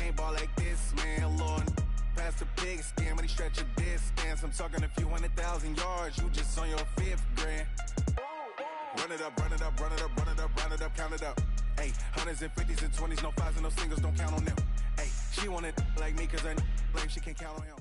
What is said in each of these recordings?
ain't ball like this, man, Lord. Past the pig skin when he stretch a distance. I'm talking a few 100,000 yards, you just on your 5th grand. Run it up, run it up, run it up, run it up, run it up, count it up. Hey, hundreds and 50s and 20s, no 5s and no singles, don't count on them. Hey, she want it like me cause her blame, she can't count on him.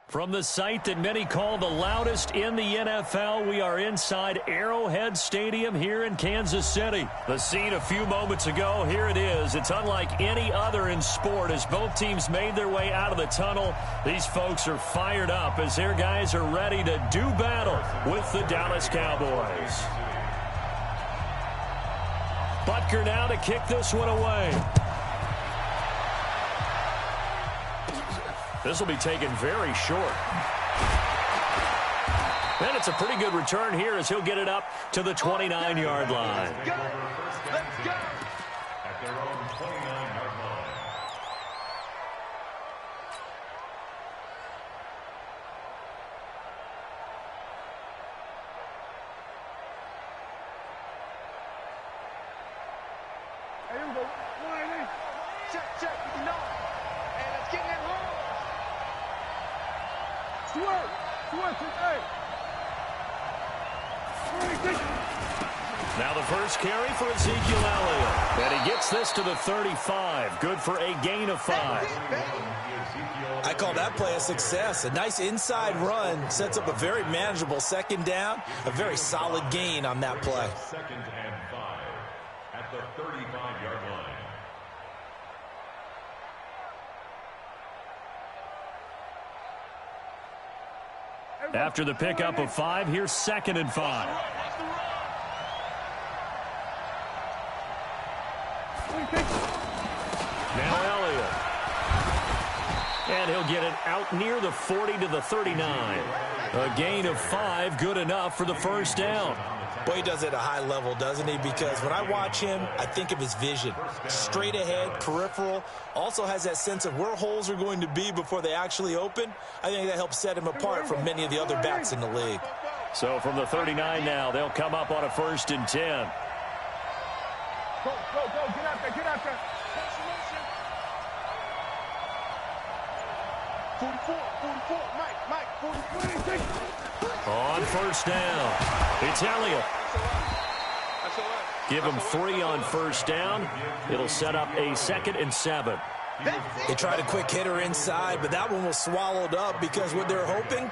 From the site that many call the loudest in the NFL, we are inside Arrowhead Stadium here in Kansas City. The scene a few moments ago, here it is. It's unlike any other in sport as both teams made their way out of the tunnel. These folks are fired up as their guys are ready to do battle with the Dallas Cowboys. Butker now to kick this one away. This will be taken very short. And it's a pretty good return here as he'll get it up to the 29-yard line. Let's go. At their own 29-yard line. Hey, here we go. Check. You know it. Hey, let's get in that hole. Now the first carry for Ezekiel Elliott. And he gets this to the 35. Good for a gain of 5. I call that play a success. A nice inside run sets up a very manageable second down. A very solid gain on that play. 2nd and 5 at the 35-yard line. After the pickup of 5, here's 2nd and 5. Now Elliott. And he'll get it out near the 40 to the 39. A gain of 5, good enough for the first down. Boy, he does it at a high level, doesn't he? Because when I watch him, I think of his vision. Straight ahead, peripheral. Also has that sense of where holes are going to be before they actually open. I think that helps set him apart from many of the other backs in the league. So from the 39 now, they'll come up on a 1st and 10. Go. Get out there. 44, Mike, 44. On 1st down, it's Elliott. Give him 3 on 1st down. It'll set up a 2nd and 7. They tried a quick hitter inside, but that one was swallowed up because what they're hoping,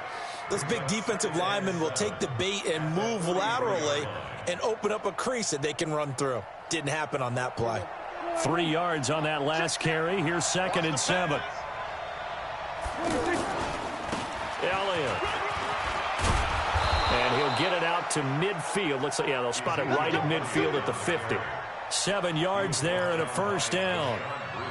those big defensive linemen will take the bait and move laterally and open up a crease that they can run through. Didn't happen on that play. 3 yards on that last carry. Here's 2nd and 7. Elliott. And he'll get it out to midfield. Looks like, yeah, they'll spot it right at midfield at the 50. 7 yards there and a 1st down.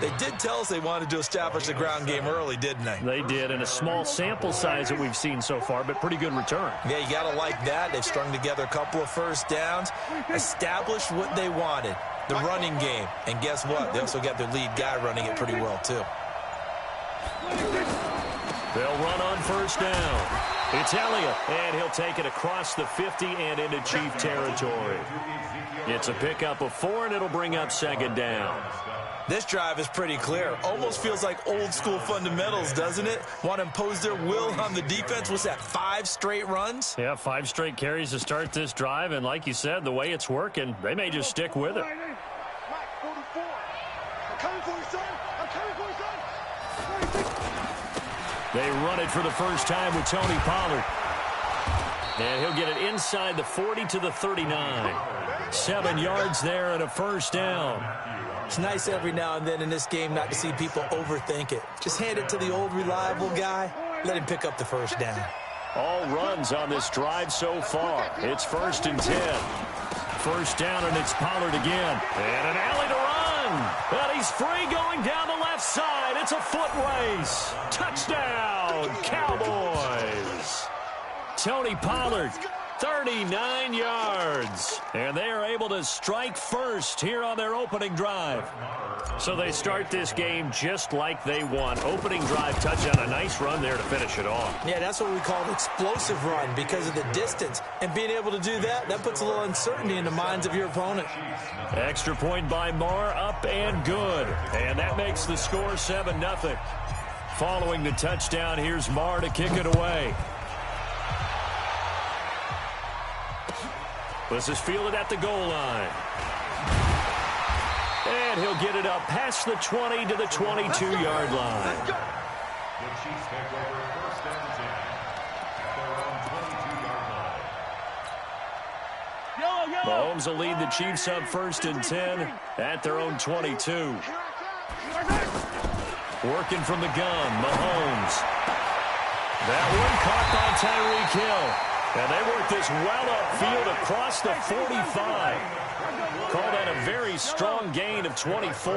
They did tell us they wanted to establish the ground game early, didn't they? They did, and a small sample size that we've seen so far, but pretty good return. Yeah, you got to like that. They've strung together a couple of 1st downs, established what they wanted, the running game. And guess what? They also got their lead guy running it pretty well, too. They'll run on 1st down. It's Elliott, and he'll take it across the 50 and into Chief territory. It's a pickup of 4, and it'll bring up 2nd down. This drive is pretty clear. Almost feels like old-school fundamentals, doesn't it? Want to impose their will on the defense. What's that, 5 straight runs? Yeah, 5 straight carries to start this drive, and like you said, the way it's working, they may just stick with it. Mike, 44. I'm coming for you, son. They run it for the first time with Tony Pollard. And he'll get it inside the 40 to the 39. 7 yards there and a 1st down. It's nice every now and then in this game not to see people overthink it. Just hand it to the old reliable guy. Let him pick up the 1st down. All runs on this drive so far. It's 1st and 10. 1st down, and it's Pollard again. And an alley to run. But he's free going down the left side. It's a foot race. Touchdown, Cowboys. Tony Pollard, 39 yards. And they are able to strike first here on their opening drive. So they start this game just like they want. Opening drive touchdown, a nice run there to finish it off. Yeah, that's what we call an explosive run because of the distance. And being able to do that, that puts a little uncertainty in the minds of your opponent. Extra point by Marr, up and good. And that makes the score 7-0. Following the touchdown, here's Marr to kick it away. This is fielded at the goal line. And he'll get it up past the 20 to the 22-yard line. The Chiefs take over first and 10 at their own 22-yard line. Mahomes will lead the Chiefs up first and 10 at their own 22. Working from the gun, Mahomes. That one caught by Tyreek Hill. And they work this well upfield across the 45. Call that a very strong gain of 24.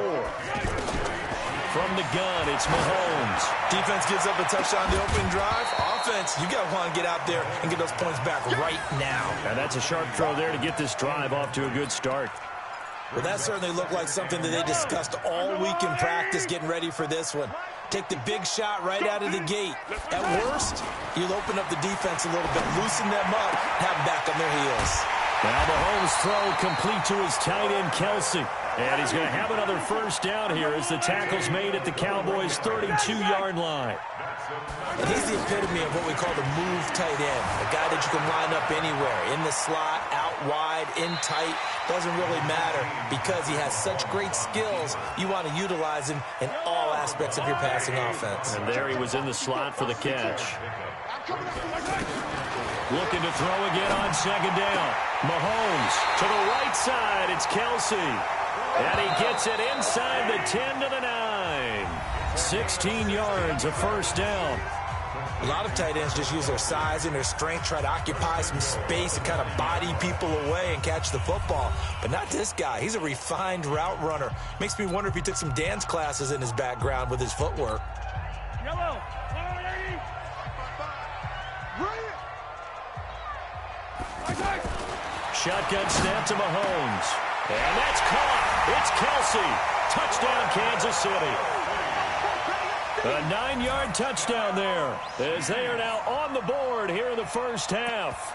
From the gun, it's Mahomes. Defense gives up a touchdown the opening drive. Offense, you got to want to get out there and get those points back right now. And that's a sharp throw there to get this drive off to a good start. Well, that certainly looked like something that they discussed all week in practice getting ready for this one. Take the big shot right out of the gate. At worst, you'll open up the defense a little bit, loosen them up, have them back on their heels. Now Mahomes' throw complete to his tight end, Kelsey. And he's going to have another first down here as the tackle's made at the Cowboys' 32-yard line. And he's the epitome of what we call the move tight end, a guy that you can line up anywhere, in the slot, out wide, in tight, doesn't really matter because he has such great skills. You want to utilize him in all aspects of your passing offense. And there he was in the slot for the catch. Looking to throw again on second down. Mahomes to the right side. It's Kelsey. And he gets it inside the 10 to the 9. 16 yards, a first down. A lot of tight ends just use their size and their strength, try to occupy some space and kind of body people away and catch the football. But not this guy. He's a refined route runner. Makes me wonder if he took some dance classes in his background with his footwork. Yellow. Shotgun snap to Mahomes. And that's caught. It's Kelsey. Touchdown, Kansas City. A 9-yard touchdown there as they are now on the board here in the first half.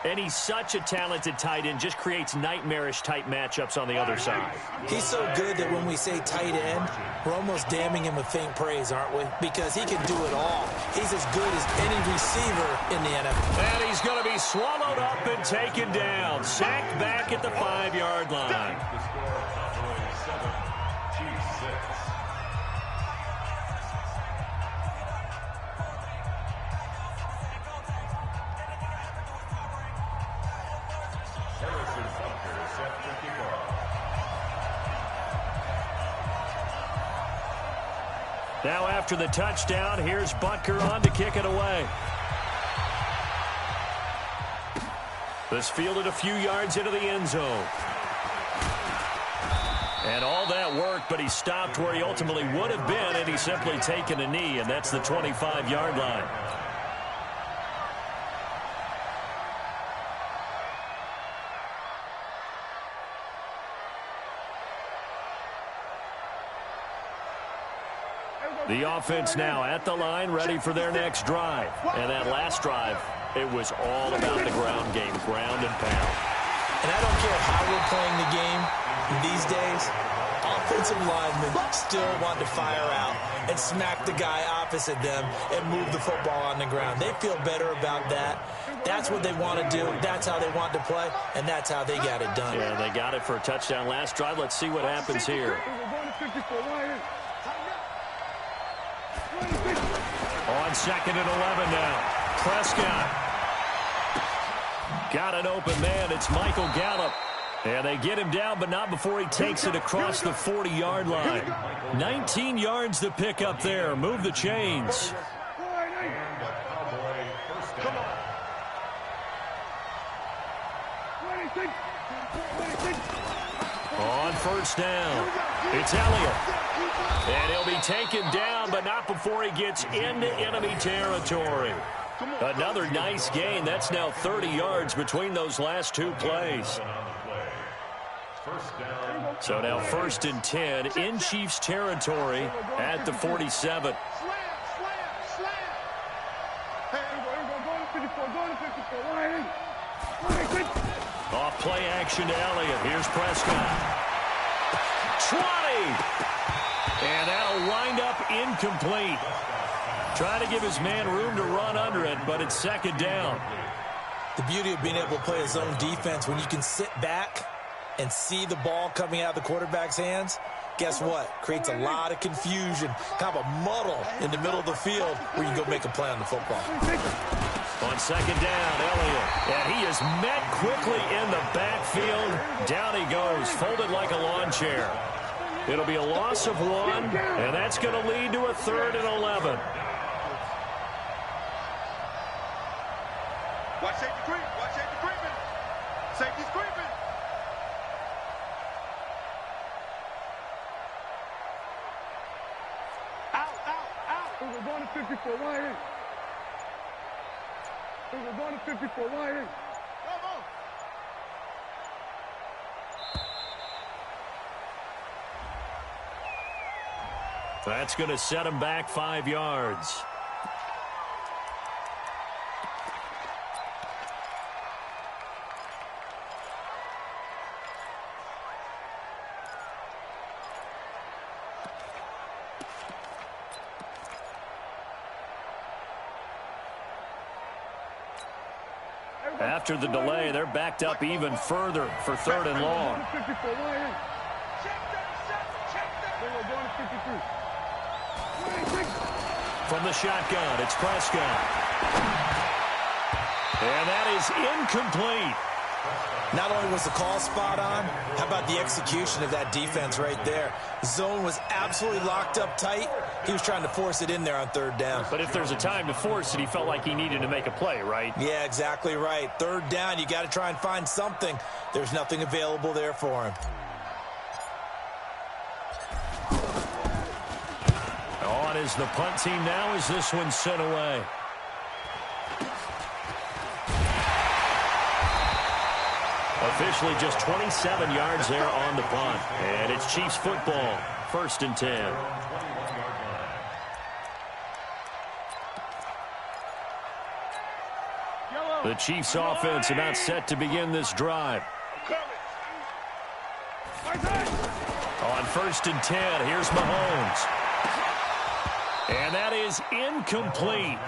And he's such a talented tight end, just creates nightmarish-type matchups on the other side. He's so good that when we say tight end, we're almost damning him with faint praise, aren't we? Because he can do it all. He's as good as any receiver in the NFL. And he's going to be swallowed up and taken down. Sacked back at the 5-yard line. The score, Cowboys 7, Chiefs 6. Now after the touchdown, here's Butker on to kick it away. This fielded a few yards into the end zone. And all that work, but he stopped where he ultimately would have been, and he's simply taken a knee, and that's the 25-yard line. The offense now at the line, ready for their next drive. And that last drive, it was all about the ground game, ground and pound. And I don't care how we're playing the game these days, offensive linemen still want to fire out and smack the guy opposite them and move the football on the ground. They feel better about that. That's what they want to do. That's how they want to play, and that's how they got it done. Yeah, they got it for a touchdown last drive. Let's see what happens here. On second and 11 now. Prescott. Got an open man. It's Michael Gallup. And they get him down, but not before he takes it across the 40-yard line. 19 yards to pick up there. Move the chains. On first down, it's Elliott. And he'll be taken down, but not before he gets into enemy territory. Another nice gain. That's now 30 yards between those last two plays. So now 1st and 10 in Chiefs territory at the 47. Off play action to Elliott. Here's Prescott. 20. And that'll wind up incomplete. Trying to give his man room to run under it, but it's 2nd down. The beauty of being able to play a zone defense when you can sit back and see the ball coming out of the quarterback's hands, guess what? Creates a lot of confusion, kind of a muddle in the middle of the field where you can go make a play on the football. On 2nd down, Elliott. And he is met quickly in the backfield. Down he goes, folded like a lawn chair. It'll be a loss of 1, and that's going to lead to a 3rd and 11. Watch safety creep. Watch safety creeping. Safety's creeping. Out. We're going to 54. Wide in. We're going to 54. Wide in. Come on. That's going to set him back 5 yards. After the delay, they're backed up even further for 3rd and long. From the shotgun, it's Prescott. And that is incomplete. Not only was the call spot on, how about the execution of that defense right there? Zone was absolutely locked up tight. He was trying to force it in there on 3rd down. But if there's a time to force it, he felt like he needed to make a play, right? Yeah, exactly right. 3rd down, you got to try and find something. There's nothing available there for him. On is the punt team now as this one's sent away. Officially just 27 yards there on the punt. And it's Chiefs football, 1st and 10. The Chiefs offense about set to begin this drive. On 1st and 10, here's Mahomes. And that is incomplete.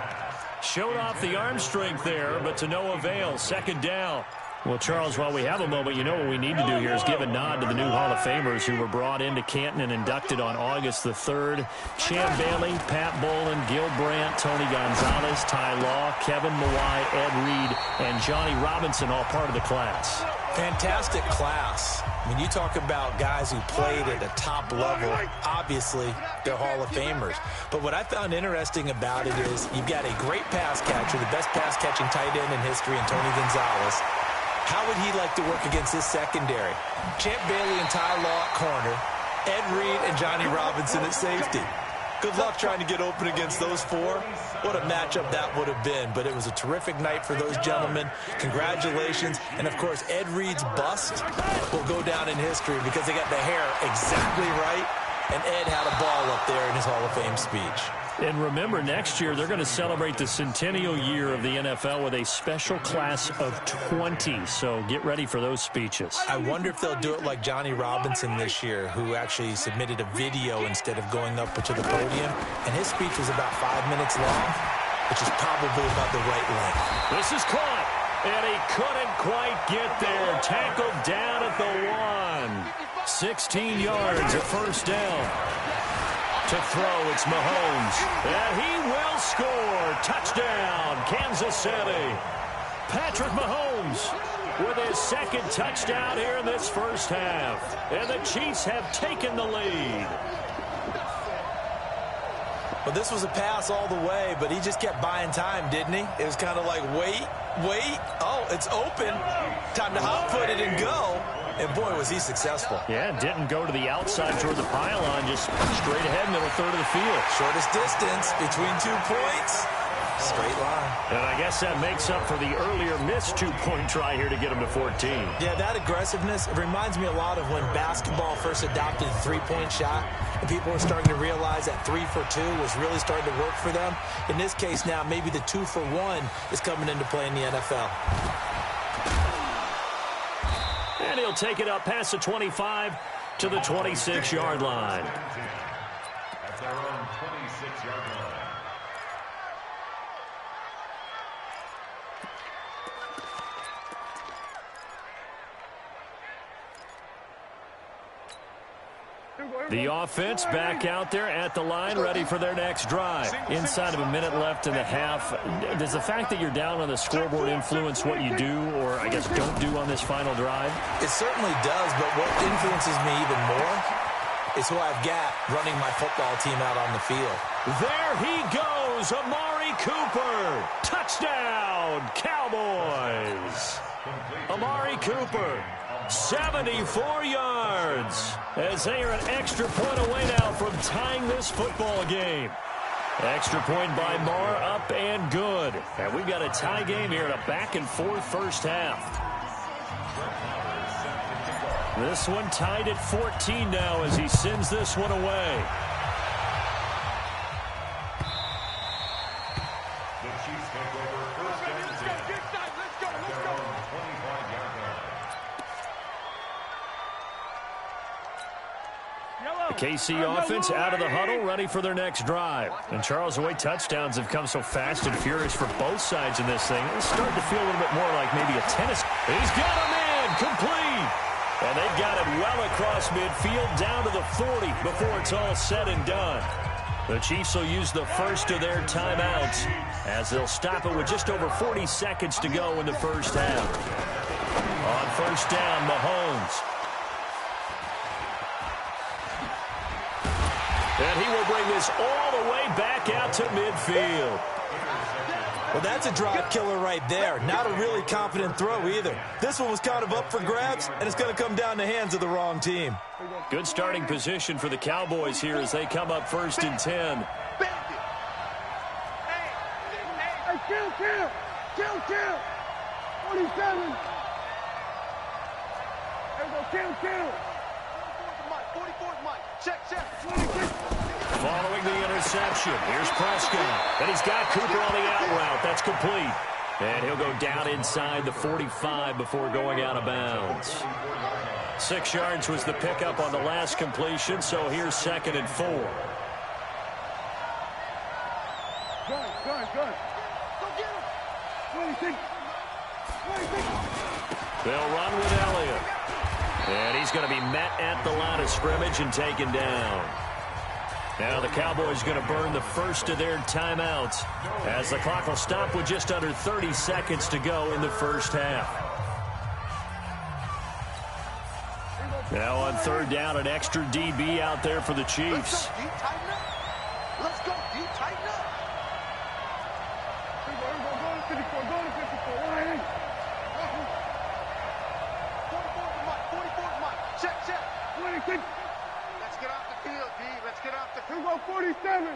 Showed off the arm strength there, but to no avail. 2nd down. Well, Charles, while we have a moment, you know what we need to do here is give a nod to the new Hall of Famers who were brought into Canton and inducted on August the 3rd. Champ Bailey, Pat Bolin, Gil Brandt, Tony Gonzalez, Ty Law, Kevin Mawai, Ed Reed, and Johnny Robinson, all part of the class. Fantastic class. When you talk about guys who played at a top level, obviously they're Hall of Famers. But what I found interesting about it is you've got a great pass catcher, the best pass-catching tight end in history, in Tony Gonzalez. How would he like to work against his secondary? Champ Bailey and Ty Law at corner, Ed Reed and Johnny Robinson at safety. Good luck trying to get open against those 4. What a matchup that would have been. But it was a terrific night for those gentlemen. Congratulations. And, of course, Ed Reed's bust will go down in history because they got the hair exactly right. And Ed had a ball up there in his Hall of Fame speech. And remember, next year they're going to celebrate the centennial year of the NFL with a special class of 20. So get ready for those speeches. I wonder if they'll do it like Johnny Robinson this year, who actually submitted a video instead of going up to the podium. And his speech was about 5 minutes long, which is probably about the right length. This is caught, and he couldn't quite get there. Tackled down at the 1. 16 yards at 1st down. To throw, it's Mahomes. And he will score. Touchdown, Kansas City. Patrick Mahomes with his 2nd touchdown here in this first half. And the Chiefs have taken the lead. Well, this was a pass all the way, but he just kept buying time, didn't he? It was kind of like, wait. Oh, it's open. Time to hot-foot it and go. And, boy, was he successful. Yeah, didn't go to the outside toward the pylon, just straight ahead, middle third of the field. Shortest distance between 2 points. Straight line. And I guess that makes up for the earlier missed two-point try here to get him to 14. Yeah, that aggressiveness, it reminds me a lot of when basketball first adopted the three-point shot, and people were starting to realize that 3 for 2 was really starting to work for them. In this case now, maybe the 2 for 1 is coming into play in the NFL. And he'll take it up past the 25 to the 26-yard line. At their own 26-yard line. The offense back out there at the line, ready for their next drive. Inside of a minute left in the half. Does the fact that you're down on the scoreboard influence what you do, or I guess don't do on this final drive? It certainly does, but what influences me even more is who I've got running my football team out on the field. There he goes, Amari Cooper. Touchdown, Cowboys. Amari Cooper, 74 yards, as they are an extra point away now from tying this football game. Extra point by Marr, up and good. And we've got a tie game here in a back-and-forth first half. This one tied at 14 now as he sends this one away. The Chiefs take over first and 10. At their own 25-yard line. The KC offense out of the huddle, ready for their next drive. And Charles, the way touchdowns have come so fast and furious for both sides in this thing, it's starting to feel a little bit more like maybe a tennis. He's got a man complete. And they've got it well across midfield down to the 40 before it's all said and done. The Chiefs will use the first of their timeouts as they'll stop it with just over 40 seconds to go in the first half. On first down, Mahomes. And he will bring this all the way back out to midfield. Well, that's a drop killer right there. Not a really confident throw either. This one was kind of up for grabs, and it's going to come down the hands of the wrong team. Good starting position for the Cowboys here as they come up first and 10. Hey, kill. 47. There we go, kill. 44 Mike. Check. 26. Following the interception, here's Prescott. And he's got Cooper on the out route. That's complete. And he'll go down inside the 45 before going out of bounds. 6 yards was the pickup on the last completion, so here's 2nd and 4. Good. Go get him. 26. They'll run with Elliott. And he's going to be met at the line of scrimmage and taken down. Now the Cowboys going to burn the first of their timeouts as the clock will stop with just under 30 seconds to go in the first half. Now on third down, an extra DB out there for the Chiefs. Let's go, D, tighten up. Go to 54, go to 54. 44 Mike. Check. 26. Let's get off the field, D. Let's get off the field. 47.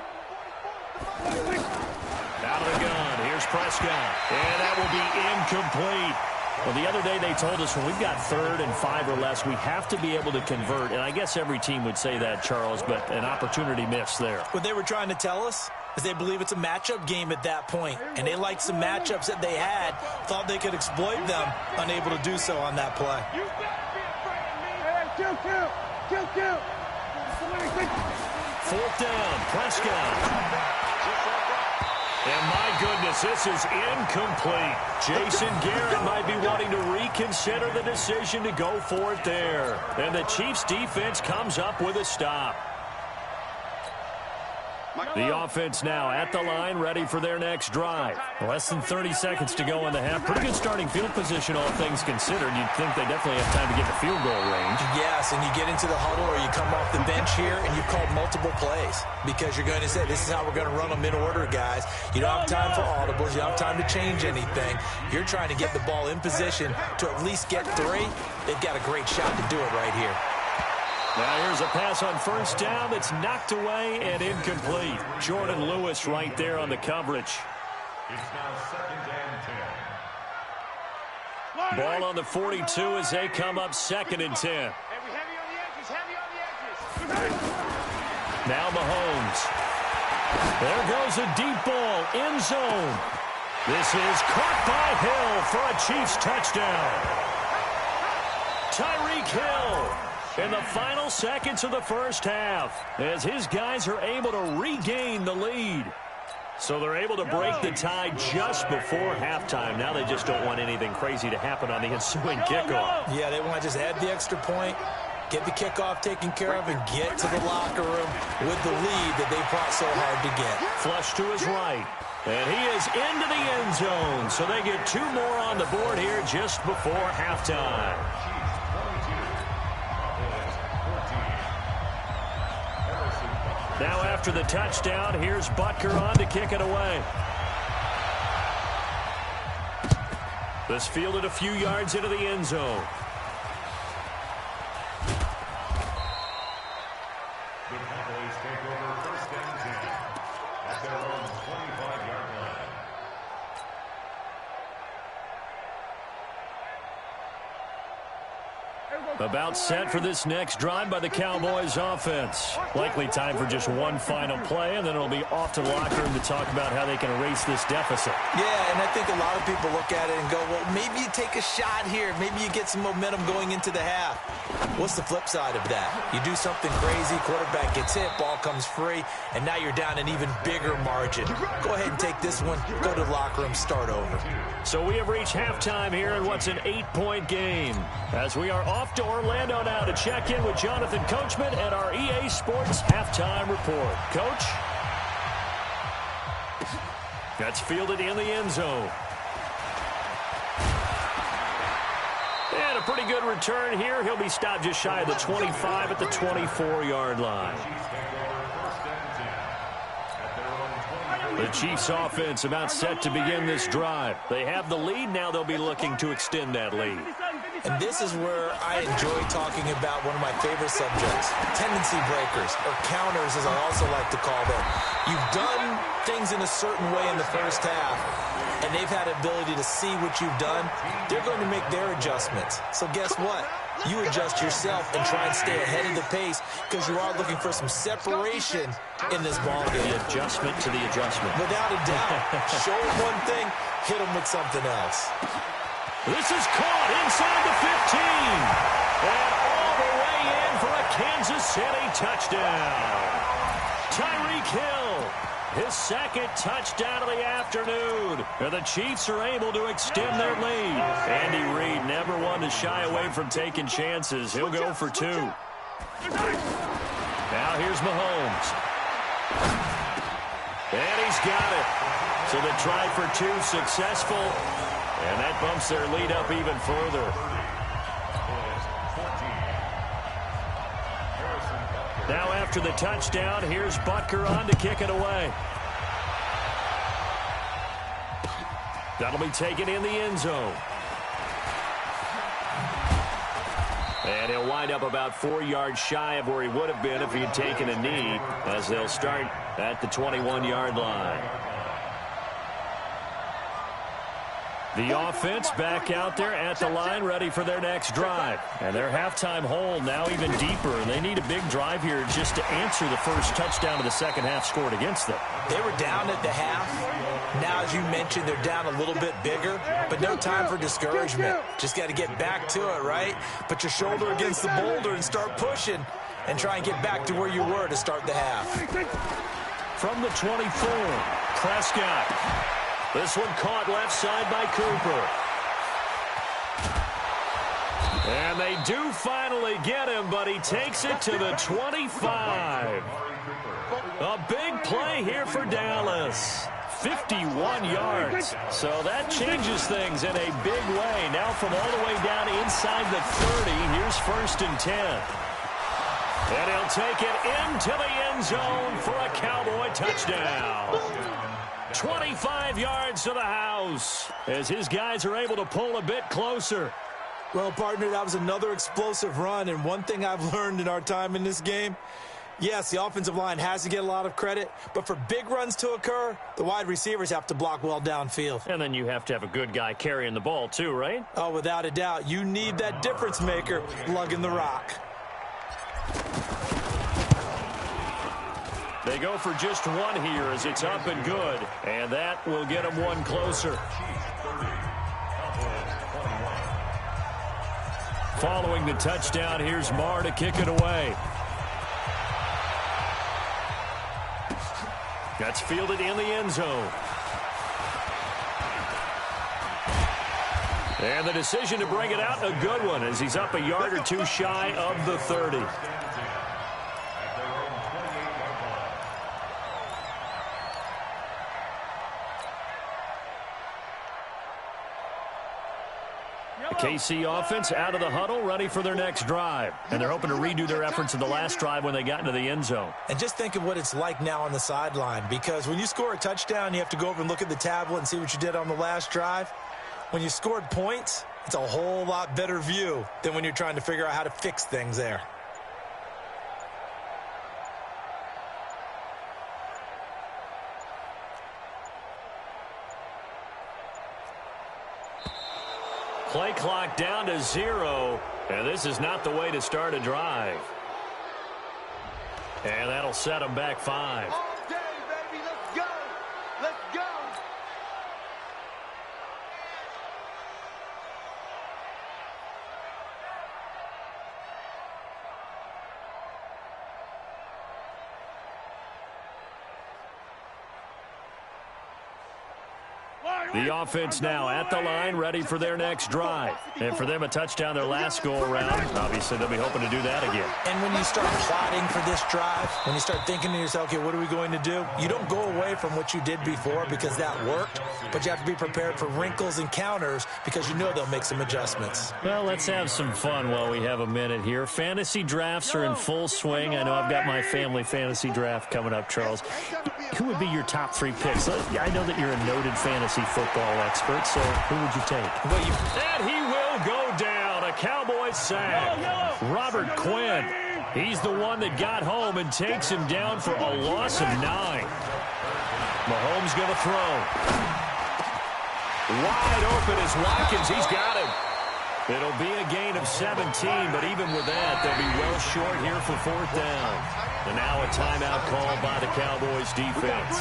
Out of the gun, here's Prescott. And that will be incomplete. Well, the other day they told us when we've got 3rd and 5 or less, we have to be able to convert. And I guess every team would say that, Charles, but an opportunity missed there. What they were trying to tell us is they believe it's a matchup game at that point, and they liked some matchups that they had, thought they could exploit them, unable to do so on that play. You better be afraid of me. Hey, kill. 4th down, Prescott. And my goodness, this is incomplete. Jason Garrett might be wanting to reconsider the decision to go for it there. And the Chiefs defense comes up with a stop. The offense now at the line, ready for their next drive. Less than 30 seconds to go in the half. Pretty good starting field position, all things considered. You'd think they definitely have time to get the field goal range. Yes, and you get into the huddle or you come off the bench here and you've called multiple plays because you're going to say, this is how we're going to run them in order, guys. You don't have time for audibles. You don't have time to change anything. You're trying to get the ball in position to at least get 3. They've got a great shot to do it right here. Now here's a pass on first down that's knocked away and incomplete. Jordan Lewis right there on the coverage. It's now 2nd and 10. Ball on the 42 as they come up 2nd and 10. Heavy on the edges, heavy on the edges. Now Mahomes. There goes a deep ball, end zone. This is caught by Hill for a Chiefs touchdown. Tyreek Hill in the final seconds of the first half as his guys are able to regain the lead. So they're able to break the tie just before halftime. Now they just don't want anything crazy to happen on the ensuing kickoff. Yeah, they want to just add the extra point, get the kickoff taken care of, and get to the locker room with the lead that they fought so hard to get. Flush to his right. And he is into the end zone. So they get 2 more on the board here just before halftime. Now after the touchdown, here's Butker on to kick it away. This fielded a few yards into the end zone. The Cowboys take over 1st and 10 at their own 25-yard line. About set for this next drive by the Cowboys offense. Likely time for just one final play, and then it'll be off to the locker room to talk about how they can erase this deficit. Yeah, and I think a lot of people look at it and go, well, maybe you take a shot here. Maybe you get some momentum going into the half. What's the flip side of that? You do something crazy, quarterback gets hit, ball comes free, and now you're down an even bigger margin. Go ahead and take this one, go to the locker room, start over. So we have reached halftime here in what's an 8-point game. As we are off to Orlando now to check in with Jonathan Coachman at our EA Sports Halftime Report. Coach? That's fielded in the end zone. And a pretty good return here. He'll be stopped just shy of the 25 at the 24-yard line. The Chiefs offense about set to begin this drive. They have the lead. Now they'll be looking to extend that lead. And this is where I enjoy talking about one of my favorite subjects, tendency breakers, or counters as I also like to call them. You've done things in a certain way in the first half, and they've had the ability to see what you've done. They're going to make their adjustments. So guess what? You adjust yourself and try and stay ahead of the pace because you are looking for some separation in this ball game. The adjustment to the adjustment. Without a doubt. Show them one thing, hit them with something else. This is caught inside the 15. And all the way in for a Kansas City touchdown. Tyreek Hill, his 2nd touchdown of the afternoon. And the Chiefs are able to extend their lead. Andy Reid never one to shy away from taking chances. He'll go for 2. Now here's Mahomes. And he's got it. So the try for 2 successful. And that bumps their lead up even further. Now after the touchdown, here's Butker on to kick it away. That'll be taken in the end zone. And he'll wind up about 4 yards shy of where he would have been if he had taken a knee, as they'll start at the 21-yard line. The offense back out there at the line, ready for their next drive. And their halftime hole now even deeper, and they need a big drive here just to answer the first touchdown of the second half scored against them. They were down at the half. Now, as you mentioned, they're down a little bit bigger, but no time for discouragement. Just got to get back to it, right? Put your shoulder against the boulder and start pushing and try and get back to where you were to start the half. From the 24, Prescott. This one caught left side by Cooper. And they do finally get him, but he takes it to the 25. A big play here for Dallas. 51 yards. So that changes things in a big way. Now from all the way down inside the 30, here's 1st and 10. And he'll take it into the end zone for a Cowboy touchdown. 25 yards to the house as his guys are able to pull a bit closer. Well, partner, that was another explosive run, and one thing I've learned in our time in this game, Yes, the offensive line has to get a lot of credit, but for big runs to occur, the wide receivers have to block well downfield. And then you have to have a good guy carrying the ball too, right? Oh, without a doubt. You need that difference maker lugging the rock. They go for just one here as it's up and good. And that will get them one closer. Following the touchdown, here's Marr to kick it away. That's fielded in the end zone. And the decision to bring it out, a good one, as he's up a yard or two shy of the 30. KC offense out of the huddle, ready for their next drive. And they're hoping to redo their efforts in the last drive when they got into the end zone. And just think of what it's like now on the sideline, because when you score a touchdown, you have to go over and look at the tablet and see what you did on the last drive. When you scored points, it's a whole lot better view than when you're trying to figure out how to fix things there. Play clock down to 0, and this is not the way to start a drive. And that'll set them back 5. All day, baby. Let's go. Let's go. The offense now at the line, ready for their next drive. And for them, a touchdown their last go-around. Obviously, they'll be hoping to do that again. And when you start plotting for this drive, when you start thinking to yourself, okay, what are we going to do? You don't go away from what you did before because that worked, but you have to be prepared for wrinkles and counters because you know they'll make some adjustments. Well, let's have some fun while we have a minute here. Fantasy drafts are in full swing. I know I've got my family fantasy draft coming up, Charles. Who would be your top 3 picks? I know that you're a noted fantasy football expert, so who would you take? And he will go down. A Cowboys sack. Robert Quinn. He's the one that got home and takes him down for a loss of 9. Mahomes going to throw. Wide open is Watkins. He's got him. It'll be a gain of 17, but even with that, they'll be well short here for 4th down. And now a timeout called by the Cowboys defense.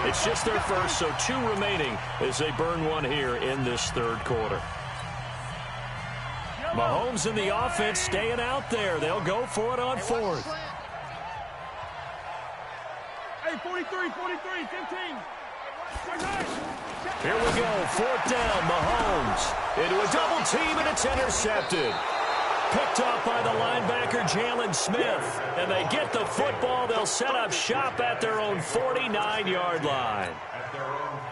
It's just their first, so 2 remaining as they burn one here in this 3rd quarter. Mahomes and the offense staying out there. They'll go for it on 4th. Hey, 43, 15. Here we go, 4th down, Mahomes into a double team, and it's intercepted. Picked up by the linebacker, Jalen Smith. And they get the football. They'll set up shop at their own 49-yard line.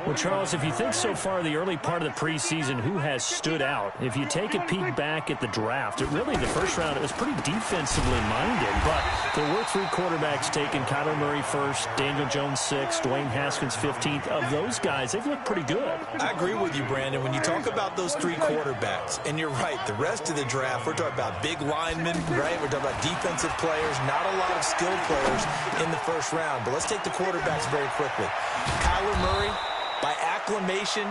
Well, Charles, if you think so far the early part of the preseason, who has stood out? If you take a peek back at the draft, the first round, it was pretty defensively minded. But there were 3 quarterbacks taken. Kyler Murray first, Daniel Jones 6th, Dwayne Haskins 15th. Of those guys, they've looked pretty good. I agree with you, Brandon. When you talk about those 3 quarterbacks, and you're right, the rest of the draft, we're talking about big linemen, right? We're talking about defensive players, not a lot of skilled players in the first round. But let's take the quarterbacks very quickly. Kyler Murray, by acclamation,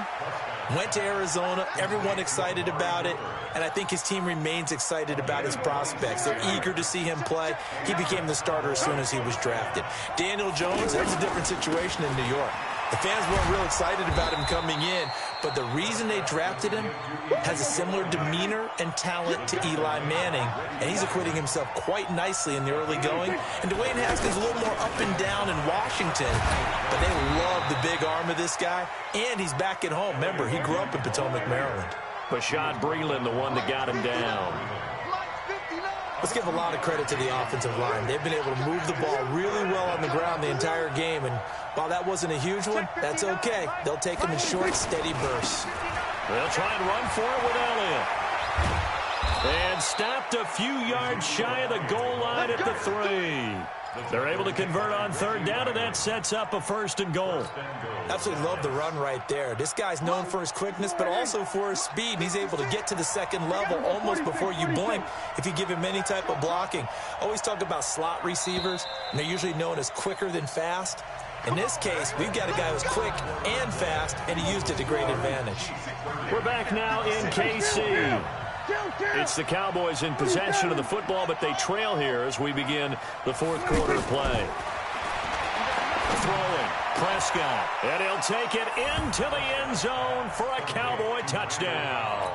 went to Arizona. Everyone excited about it. And I think his team remains excited about his prospects. They're eager to see him play. He became the starter as soon as he was drafted. Daniel Jones, that's a different situation in New York. The fans weren't real excited about him coming in, but the reason they drafted him has a similar demeanor and talent to Eli Manning, and he's acquitting himself quite nicely in the early going. And Dwayne Haskins a little more up and down in Washington, but they love the big arm of this guy, and he's back at home. Remember, he grew up in Potomac, Maryland. Bashad Breeland, the one that got him down. Let's give a lot of credit to the offensive line. They've been able to move the ball really well on the ground the entire game, and while that wasn't a huge one, that's okay. They'll take them in short, steady bursts. They'll try and run for it with Elliott. And stopped a few yards shy of the goal line at the 3. They're able to convert on third down, and that sets up a 1st and goal. Absolutely love the run right there. This guy's known for his quickness, but also for his speed. He's able to get to the second level almost before you blink if you give him any type of blocking. Always talk about slot receivers, and they're usually known as quicker than fast. In this case, we've got a guy who's quick and fast, and he used it to great advantage. We're back now in KC. It's the Cowboys in possession of the football, but they trail here as we begin the 4th quarter play. Throwing, Prescott, and he'll take it into the end zone for a Cowboy touchdown.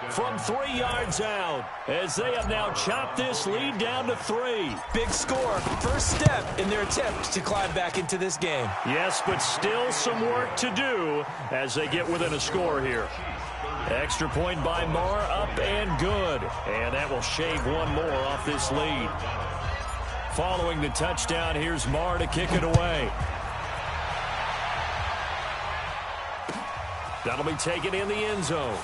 From 3 yards out, as they have now chopped this lead down to 3. Big score, first step in their attempt to climb back into this game. Yes, but still some work to do as they get within a score here. Extra point by Marr, up and good. And that will shave one more off this lead. Following the touchdown, here's Marr to kick it away. That'll be taken in the end zone.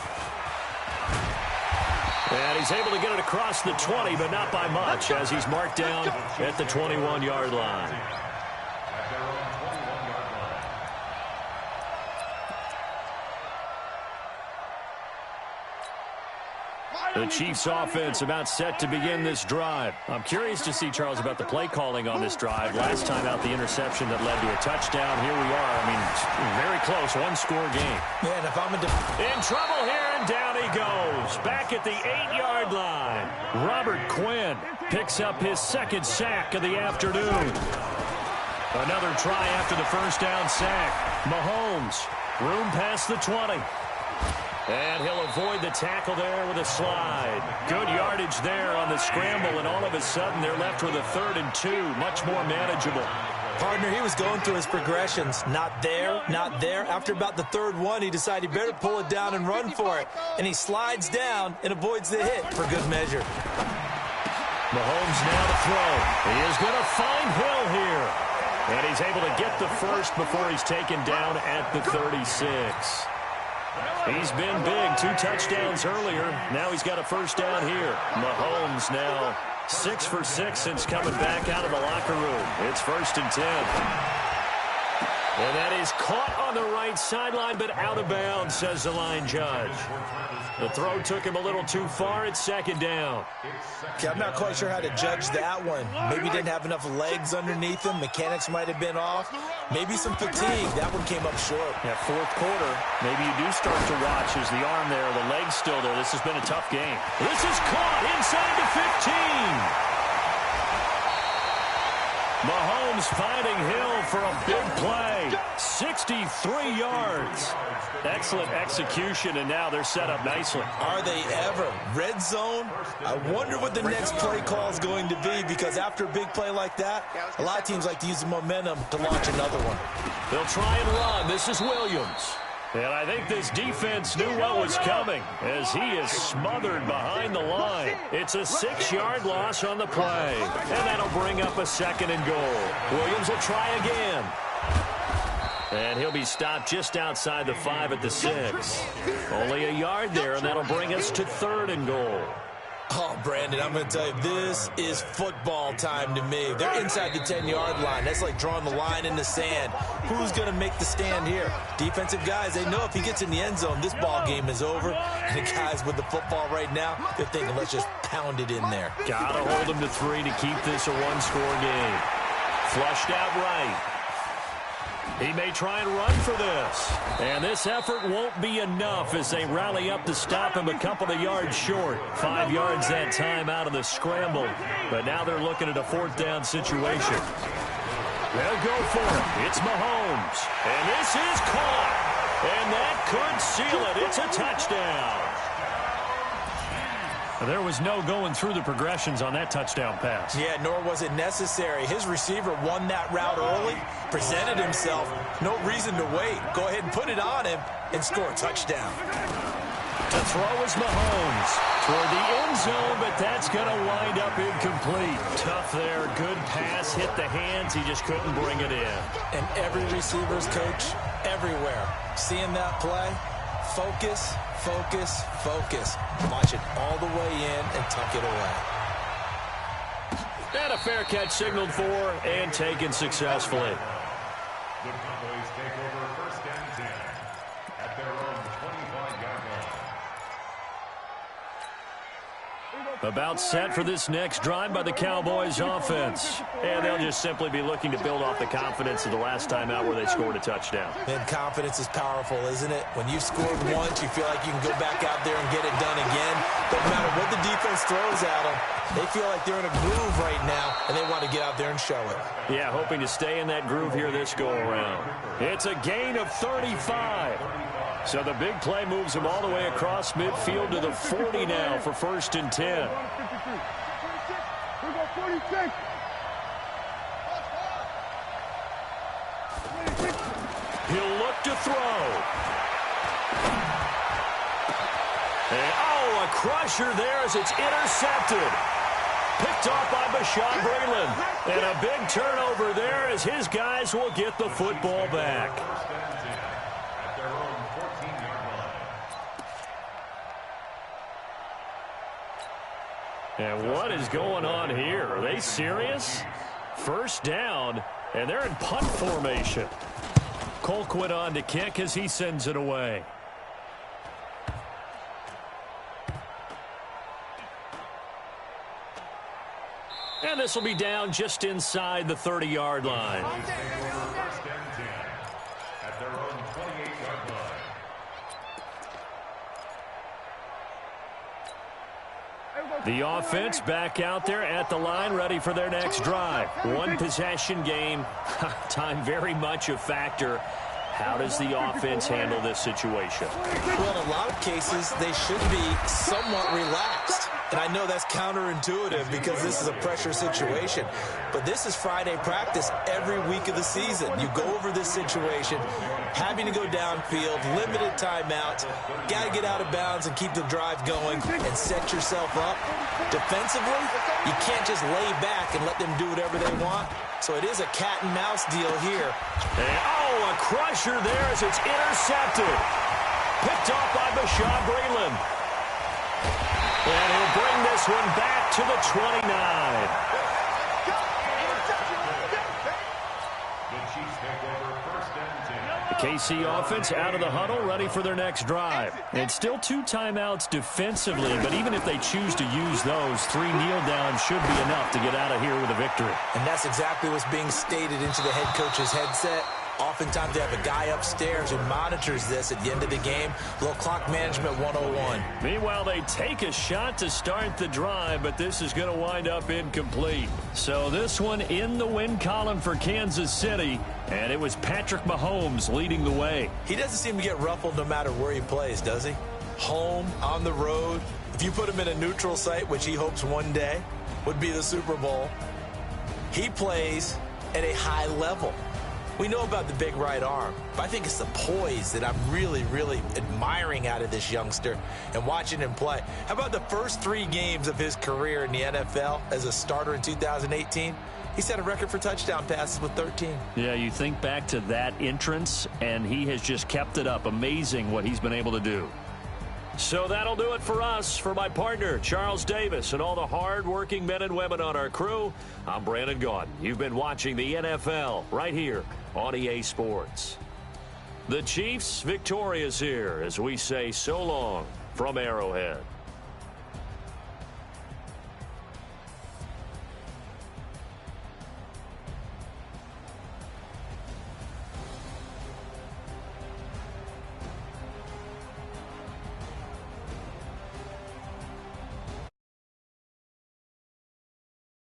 And he's able to get it across the 20, but not by much, as he's marked down at the 21-yard line. The Chiefs offense about set to begin this drive. I'm curious to see, Charles, about the play calling on this drive. Last time out, the interception that led to a touchdown. Here we are. I mean, very close, one-score game. Yeah, and if I'm in trouble here, and down he goes. Back at the 8-yard line. Robert Quinn picks up his 2nd sack of the afternoon. Another try after the first down sack. Mahomes, room past the 20. And he'll avoid the tackle there with a slide. Good yardage there on the scramble, and all of a sudden they're left with a 3rd and 2. Much more manageable. Partner, he was going through his progressions. Not there, not there. After about the 3rd one, he decided he better pull it down and run for it. And he slides down and avoids the hit for good measure. Mahomes now to throw. He is going to find Hill here. And he's able to get the first before he's taken down at the 36. He's been big, 2 touchdowns earlier. Now he's got a first down here. Mahomes now 6 for 6 since coming back out of the locker room. It's 1st and 10. And that is caught on the right sideline, but out of bounds, says the line judge. The throw took him a little too far. It's 2nd down. Okay, I'm not quite sure how to judge that one. Maybe he didn't have enough legs underneath him. Mechanics might have been off. Maybe some fatigue. That one came up short. Yeah, 4th quarter. Maybe you do start to watch as the arm there, the leg's still there. This has been a tough game. This is caught inside the 15. Mahomes finding Hill for a big play. 63 yards. Excellent execution, and now they're set up nicely. Are they ever? Red zone? I wonder what the next play call is going to be, because after a big play like that, a lot of teams like to use the momentum to launch another one. They'll try and run. This is Williams. And I think this defense knew what was coming as he is smothered behind the line. It's a 6-yard loss on the play. And that'll bring up a 2nd and goal. Williams will try again. And he'll be stopped just outside the 5 at the 6. Only a yard there, and that'll bring us to 3rd and goal. Oh, Brandon, I'm going to tell you, this is football time to me. They're inside the 10-yard line. That's like drawing the line in the sand. Who's going to make the stand here? Defensive guys, they know if he gets in the end zone, this ball game is over. And the guys with the football right now, they're thinking, let's just pound it in there. Got to hold them to 3 to keep this a one-score game. Flushed out right. He may try and run for this. And this effort won't be enough as they rally up to stop him a couple of yards short. 5 yards that time out of the scramble. But now they're looking at a 4th down situation. They'll go for it. It's Mahomes. And this is caught. And that could seal it. It's a touchdown. There was no going through the progressions on that touchdown pass. Yeah, nor was it necessary. His receiver won that route early, presented himself. No reason to wait. Go ahead and put it on him and score a touchdown. To throw is Mahomes toward the end zone, but that's going to wind up incomplete. Tough there. Good pass. Hit the hands. He just couldn't bring it in. And every receiver's coach everywhere. Seeing that play, focus, focus, focus. Watch it all the way in and tuck it away. And a fair catch signaled for and taken successfully. The Cowboys take over first and 10 at their own 25-yard line. About set for this next drive by the Cowboys offense. And they'll just simply be looking to build off the confidence of the last time out where they scored a touchdown. And confidence is powerful, isn't it? When you've scored once, you feel like you can go back out there and get it done again. No matter what the defense throws at them, they feel like they're in a groove right now, and they want to get out there and show it. Yeah, hoping to stay in that groove here this go-around. It's a gain of 35. So the big play moves him all the way across midfield to the 40 now for first and 10. Here we go, 46. He'll look to throw. And, oh, a crusher there as it's intercepted. Picked off by Bashaud Breeland. And a big turnover there as his guys will get the football back. At their own 14-yard line. And what is going on here? Are they serious? First down, and they're in punt formation. Colquitt on to kick as he sends it away. And this will be down just inside the 30-yard line. First and 10 at their own 28-yard line. The offense back out there at the line, ready for their next drive. One possession game. Time very much a factor. How does the offense handle this situation? Well, in a lot of cases, they should be somewhat relaxed. And I know that's counterintuitive because this is a pressure situation. But this is Friday practice every week of the season. You go over this situation, having to go downfield, limited timeouts, got to get out of bounds and keep the drive going and set yourself up. Defensively, you can't just lay back and let them do whatever they want. So it is a cat and mouse deal here. And, oh, a crusher there as it's intercepted. Picked off by Bashaud Breeland. And he'll bring this one back to the 29. The Chiefs take over first and 10. The KC offense out of the huddle, ready for their next drive. And it's still 2 timeouts defensively, but even if they choose to use those, 3 kneel downs should be enough to get out of here with a victory. And that's exactly what's being stated into the head coach's headset. Oftentimes they have a guy upstairs who monitors this at the end of the game. A little clock management 101. Meanwhile, they take a shot to start the drive, but this is going to wind up incomplete. So this one in the win column for Kansas City, and it was Patrick Mahomes leading the way. He doesn't seem to get ruffled no matter where he plays, does he? Home, on the road. If you put him in a neutral site, which he hopes one day would be the Super Bowl, he plays at a high level. We know about the big right arm, but I think it's the poise that I'm really, really admiring out of this youngster and watching him play. How about the first 3 games of his career in the NFL as a starter in 2018? He set a record for touchdown passes with 13. Yeah, you think back to that entrance, and he has just kept it up. Amazing what he's been able to do. So that'll do it for us. For my partner, Charles Davis, and all the hard-working men and women on our crew, I'm Brandon Gaudin. You've been watching the NFL right here on EA Sports. The Chiefs victorious here as we say so long from Arrowhead.